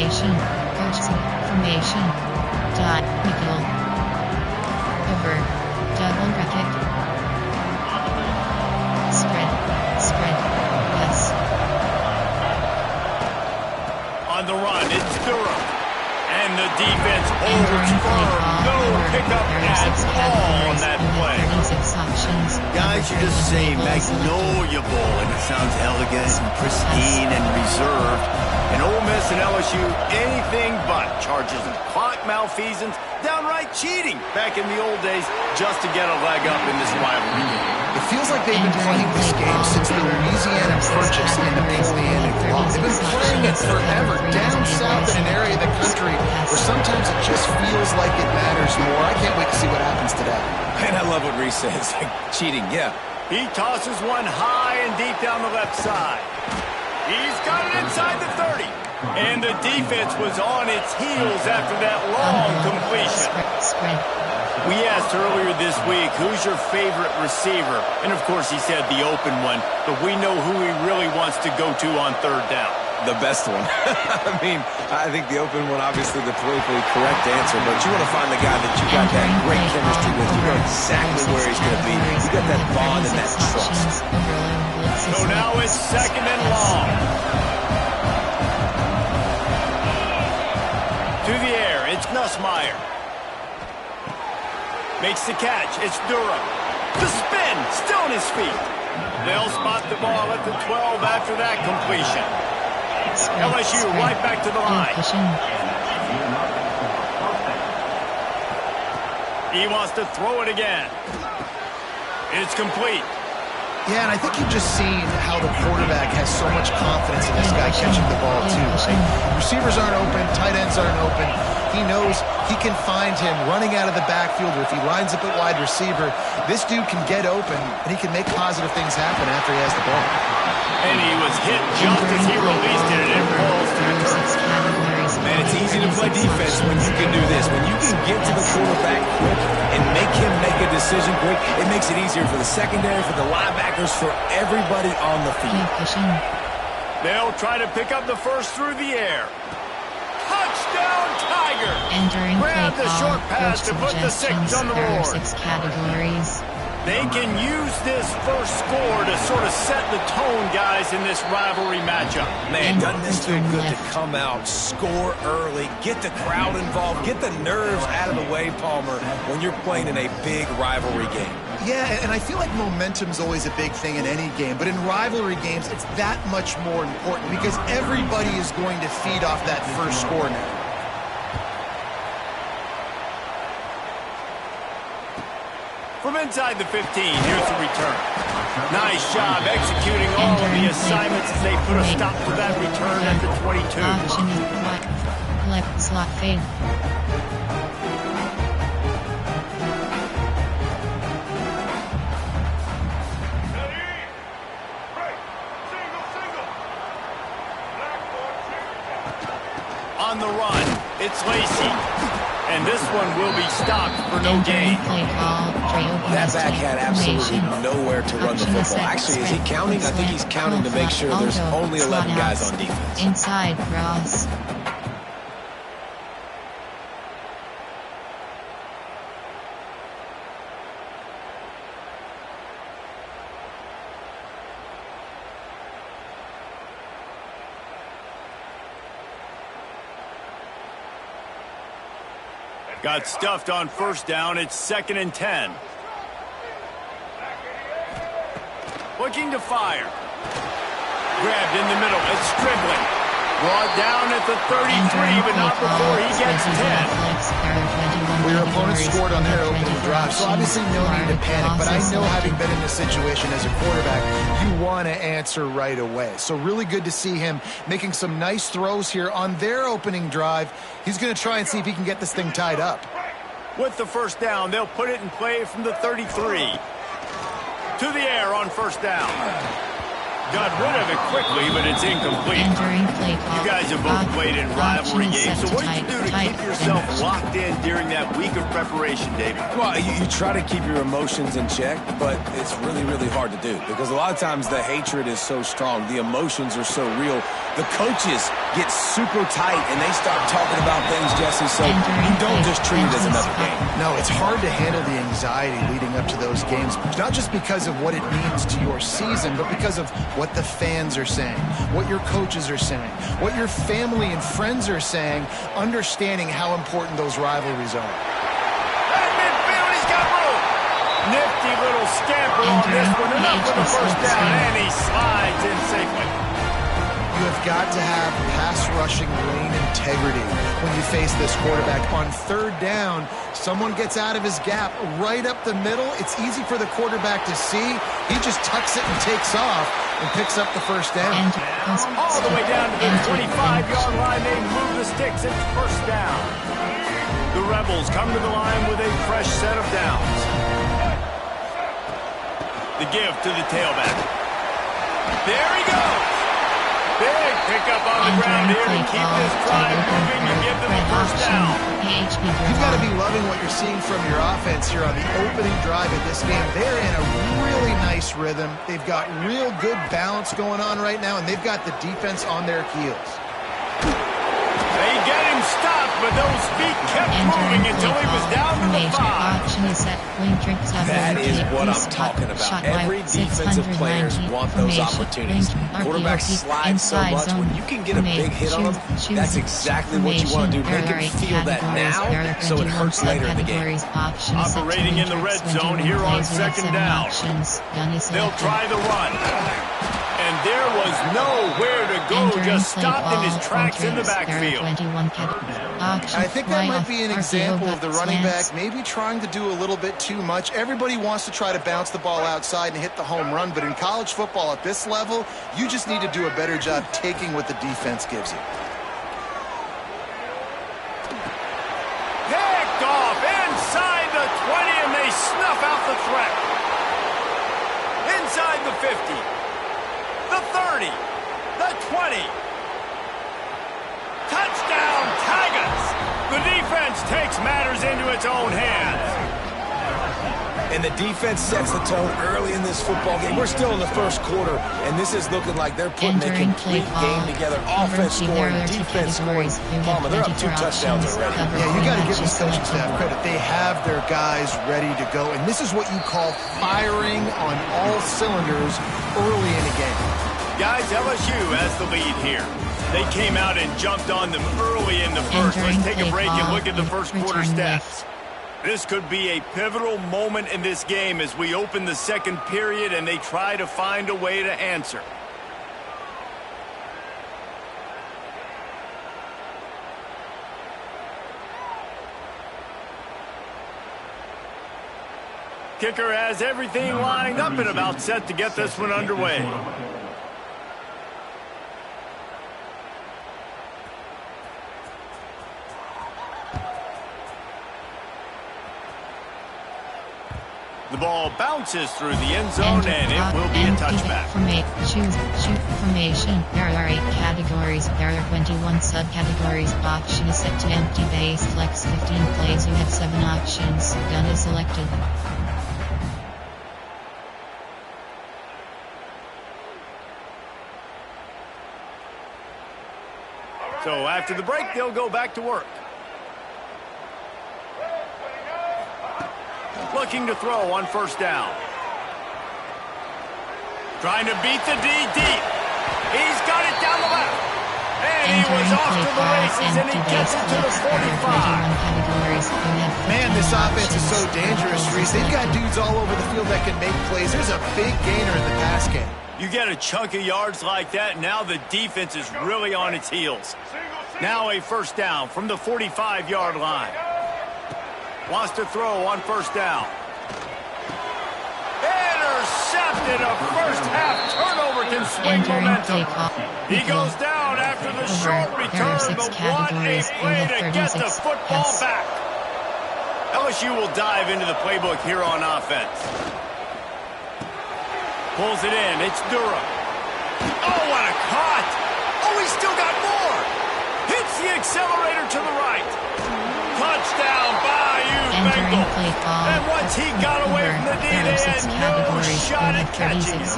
Formation. Coaching. Formation. Dot. Nickel. Over. Double bracket. Spread. Spread. Yes. On the run, it's Durham. And the defense holds firm. No pickup at all on that play. Guys, you just say magnoliable, and it sounds elegant and pristine and reserved. And Ole Miss and LSU, anything but charges of clock malfeasance, downright cheating back in the old days just to get a leg up in this rivalry game. It feels like they've been playing this game since the Louisiana Purchase in Napoleonic law. They've been playing it forever, down south in an area of the country where sometimes it just feels like it matters more. I can't wait to see what happens today. Man, I love what Reese says. Like, cheating, yeah. He tosses one high and deep down the left side. He's got it inside the 30. And the defense was on its heels after that long completion. We asked earlier this week, who's your favorite receiver? And, of course, he said the open one. But we know who he really wants to go to on third down. The best one. I mean, I think the open one, obviously the politically correct answer, but you want to find the guy that you got that great chemistry with. You know exactly where he's going to be. You got that bond and that trust. So now it's second and long. To the air, it's Nussmeier. Makes the catch, it's Durham. The spin, still on his feet. They'll spot the ball at the 12 after that completion. LSU right back to the line. He wants to throw it again. It's complete. Yeah, and I think you've just seen how the quarterback has so much confidence in this guy catching the ball, too. Like, receivers aren't open, tight ends aren't open. He knows he can find him running out of the backfield, or if he lines up at wide receiver, this dude can get open, and he can make positive things happen after he has the ball. And he was hit just as he released it, and it falls to the turf. Man, it's easy to play defense when you can do this. When you can get to the quarterback quick and make him make a decision quick, it makes it easier for the secondary, for the linebackers, for everybody on the field. They'll try to pick up the first through the air. Touchdown, Tiger! Grab the short pass to put the 6 on the board. 6 categories. They can use this first score to sort of set the tone, guys, in this rivalry matchup. Man, doesn't this feel good to come out, score early, get the crowd involved, get the nerves out of the way, Palmer, when you're playing in a big rivalry game? Yeah, and I feel like momentum's always a big thing in any game, but in rivalry games, it's that much more important because everybody is going to feed off that first score now. From inside the 15, here's the return. Nice job executing all of the assignments as they put a stop to that return at the 22. Option is left slot fade. On the run, it's Lacey. And this one will be stopped for no gain. That back had absolutely nowhere to run the football. Actually, is he counting? I think he's counting to make sure there's only 11 guys on defense. Inside cross. Got stuffed on first down. It's 2nd and 10. Looking to fire. Grabbed in the middle. It's Strickland. Brought down at the 33, but not before he gets 10. Well, your opponent scored on their opening drive, so obviously no need to panic. But I know, having been in this situation as a quarterback, you want to answer right away. So really good to see him making some nice throws here on their opening drive. He's going to try and see if he can get this thing tied up. With the first down, they'll put it in play from the 33. To the air on first down. Got rid of it quickly, but it's incomplete. You guys have both played in rivalry games, so what did you do to keep yourself locked in during that week of preparation, David? Well, you try to keep your emotions in check, but it's really, really hard to do because a lot of times the hatred is so strong, the emotions are so real. The coaches get super tight, and they start talking about things, Jesse, so you don't just treat it as another game. No, it's hard to handle the anxiety leading up to those games, not just because of what it means to your season, but because of what the fans are saying, what your coaches are saying, what your family and friends are saying, understanding how important those rivalries are. At midfield, he's got room. Nifty little scamper on this one, enough for the first down, and he slides in safely. You have got to have pass-rushing lane integrity when you face this quarterback. On third down, someone gets out of his gap right up the middle. It's easy for the quarterback to see. He just tucks it and takes off and picks up the first down. All the way down to the 25-yard line, they move the sticks. It's first down. The Rebels come to the line with a fresh set of downs. The give to the tailback. There he goes. Big pickup on the ground here to keep this drive moving and give them the first down. You've got to be loving what you're seeing from your offense here on the opening drive of this game. They're in a really nice rhythm. They've got real good balance going on right now, and they've got the defense on their heels. They get him stopped, but those feet kept moving until he was down to the 5. That is what I'm talking about. Every defensive player wants those opportunities. Quarterbacks slide so much. When you can get a big hit on them, that's exactly what you want to do. Make him feel that now so it hurts later in the game. Operating in the red zone here on second down. They'll try the run. And there was nowhere to go, just stopped in his tracks in the backfield. I think that might be an example of the running back maybe trying to do a little bit too much. Everybody wants to try to bounce the ball outside and hit the home run, but in college football at this level, you just need to do a better job taking what the defense gives you. Picked off inside the 20, and they snuff out the threat. Inside the 50. The 30, the 20. Touchdown, Tigers! The defense takes matters into its own hands. And the defense sets the tone early in this football game. We're still in the first quarter, and this is looking like they're putting a complete game together. Offense scoring, defense scoring. Palmer, they're up 2 touchdowns already. Yeah, you got to give this coaching staff credit. They have their guys ready to go, and this is what you call firing on all cylinders early in a game. Guys, LSU has the lead here. They came out and jumped on them early in the first. Let's take a break and look at the first quarter stats. This could be a pivotal moment in this game as we open the second period and they try to find a way to answer. Kicker has everything lined up and about set to get this one underway. The ball bounces through the end zone, and it will be a touchback. Shoot formation. There are 8 categories. There are 21 subcategories. Option is set to empty base. Flex 15 plays. You have 7 options. Gun is selected. So after the break, they'll go back to work. Looking to throw on first down. Trying to beat the D deep. He's got it down the left. And he was off to the races, and he gets it to the 45. Man, this offense is so dangerous, Reese. They've got dudes all over the field that can make plays. There's a big gainer in the pass game. You get a chunk of yards like that, now the defense is really on its heels. Now a first down from the 45-yard line. Wants to throw on first down. Intercepted. A first-half turnover can swing momentum. He goes down after the short return, but what a play to get the football back. LSU will dive into the playbook here on offense. Pulls it in. It's Durham. Oh, what a cut. Oh, he's still got more. Hits the accelerator to the right. Touchdown, Bayou ankle. And once he got away from the D, they had no shot at catching him.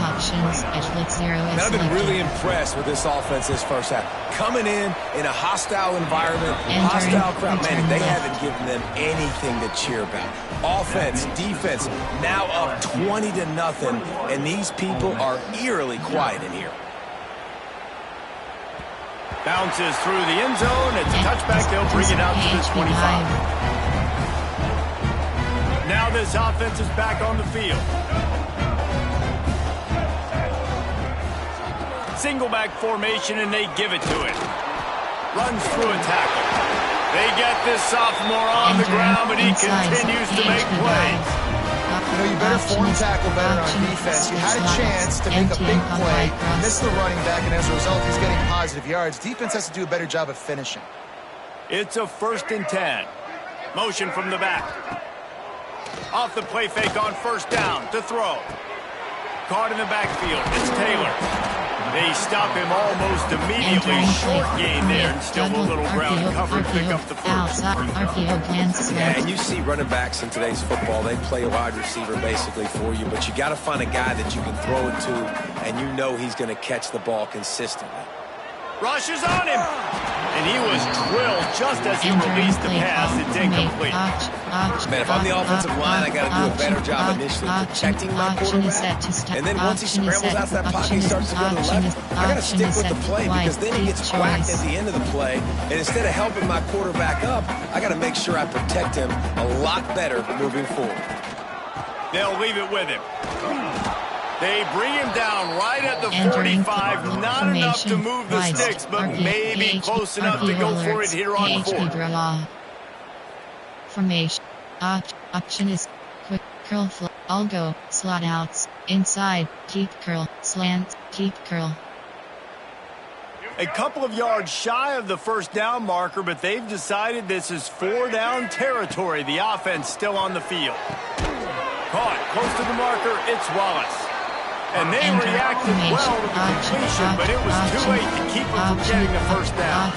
I've been really impressed with this offense this first half. Coming in a hostile environment, hostile crowd, man, they haven't given them anything to cheer about. Offense, defense, now up 20-0, and these people are eerily quiet in here. Bounces through the end zone. It's a touchback. They'll bring it out to the 25. Now this offense is back on the field. Single back formation, and they give it to it. Runs through a tackle. They get this sophomore on the ground, but he continues to make plays. You know, you better form tackle better on defense. You had a chance to make a big play, missed the running back, and as a result, he's getting positive yards. Defense has to do a better job of finishing. It's a 1st and 10. Motion from the back. Off the play fake on 1st down to throw. Caught in the backfield. It's Taylor. They stop him almost immediately. Short gain there, and still a little ground cover to pick up the first. Yeah, and you see running backs in today's football, they play a wide receiver basically for you, but you got to find a guy that you can throw it to, and you know he's going to catch the ball consistently. Rushes on him, and he was drilled just as he released the pass. It's incomplete. Man, if I'm the offensive line, I got to do a better job initially protecting my quarterback, and then once he scrambles out that pocket, he starts to go to the left, I got to stick with the play, because then he gets whacked at the end of the play, and instead of helping my quarterback up, I got to make sure I protect him a lot better moving forward. They'll leave it with him. They bring him down right at the 45. Not enough to move the sticks, but maybe close enough to go for it here on 4th. Formation. Option is quick curl flip. I'll go slot outs. Inside. Keep curl. Slant. Keep curl. A couple of yards shy of the 1st down marker, but they've decided this is 4-down territory. The offense still on the field. Caught close to the marker. It's Wallace. And they reacted well to the completion, but it was too late to keep them from getting the 1st down.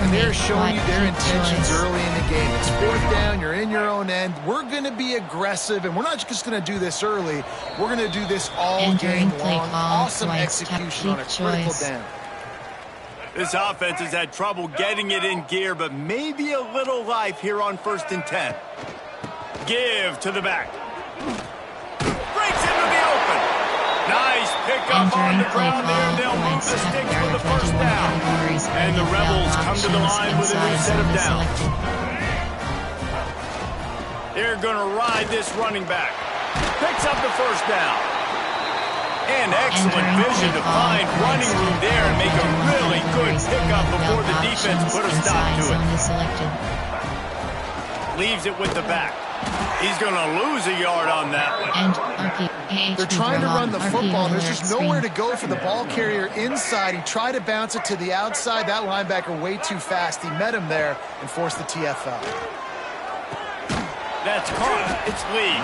And they're showing you their intentions early in the game. It's 4th down, you're in your own end. We're going to be aggressive, and we're not just going to do this early. We're going to do this all game long. Awesome execution on a critical down. This offense has had trouble getting it in gear, but maybe a little life here on 1st and 10. Give to the back. Breaks into the open. Nice pickup on the ground there. They'll move the sticks for the 1st down. And the Rebels come to the line with a new set of downs. They're going to ride this running back. Picks up the 1st down. And excellent vision to find running room there and make a really good pickup before the defense put a stop to it. Leaves it with the back. He's going to lose a yard on that one. They're trying to run the football. There's just nowhere to go for the ball carrier inside. He tried to bounce it to the outside. That linebacker way too fast. He met him there and forced the TFL. That's caught. It's Lee.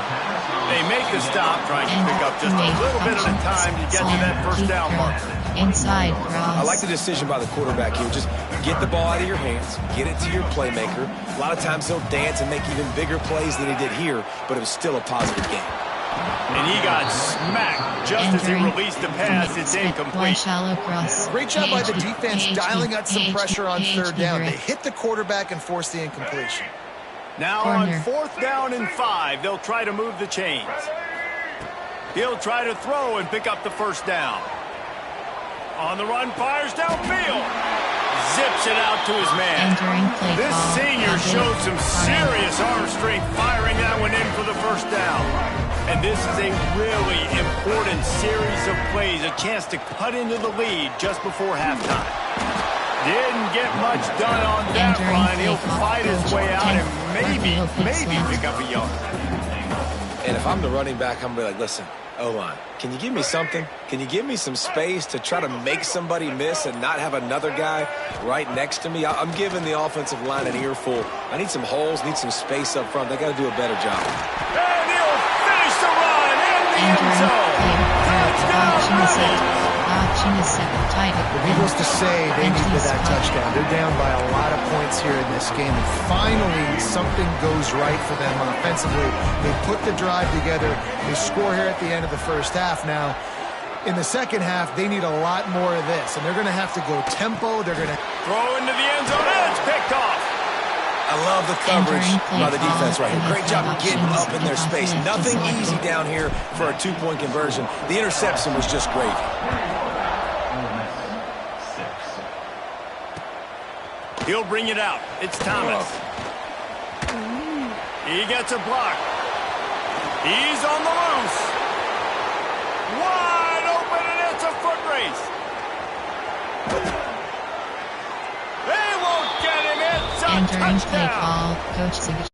They make the stop, trying to pick up just a little bit at a time to get to that 1st down marker. Inside cross. I like the decision by the quarterback here. Just get the ball out of your hands, get it to your playmaker. A lot of times he'll dance and make even bigger plays than he did here, but it was still a positive game. And he got smacked just as he released the pass. It's incomplete. Great job by the defense dialing out some pressure on 3rd down. They hit the quarterback and forced the incompletion. Now on 4th down and 5, they'll try to move the chains. He'll try to throw and pick up the 1st down. On the run, fires downfield. Zips it out to his man. This senior showed some serious arm strength firing that one in for the 1st down. And this is a really important series of plays, a chance to cut into the lead just before halftime. Didn't get much done on that run. He'll fight his way out and maybe pick up a yard. And if I'm the running back, I'm going to be like, listen, O-line, can you give me something? Can you give me some space to try to make somebody miss and not have another guy right next to me? I'm giving the offensive line an earful. I need some holes, need some space up front. They got to do a better job. And he'll finish the run in the end zone. Touchdown, Rebels. Needless to say they needed that touchdown. They're down by a lot of points here in this game, and finally something goes right for them offensively. They put the drive together. They score here at the end of the first half. Now, in the second half, they need a lot more of this, and they're going to have to go tempo. They're going to throw into the end zone, and it's picked off. I love the coverage by the defense right here. Great job getting up in their space. Nothing easy down here for a two-point conversion. The interception was just great. He'll bring it out. It's Thomas. He gets a block. He's on the loose. Wide open, and it's a foot race. They won't get him. It's a touchdown. Entering play call, Coach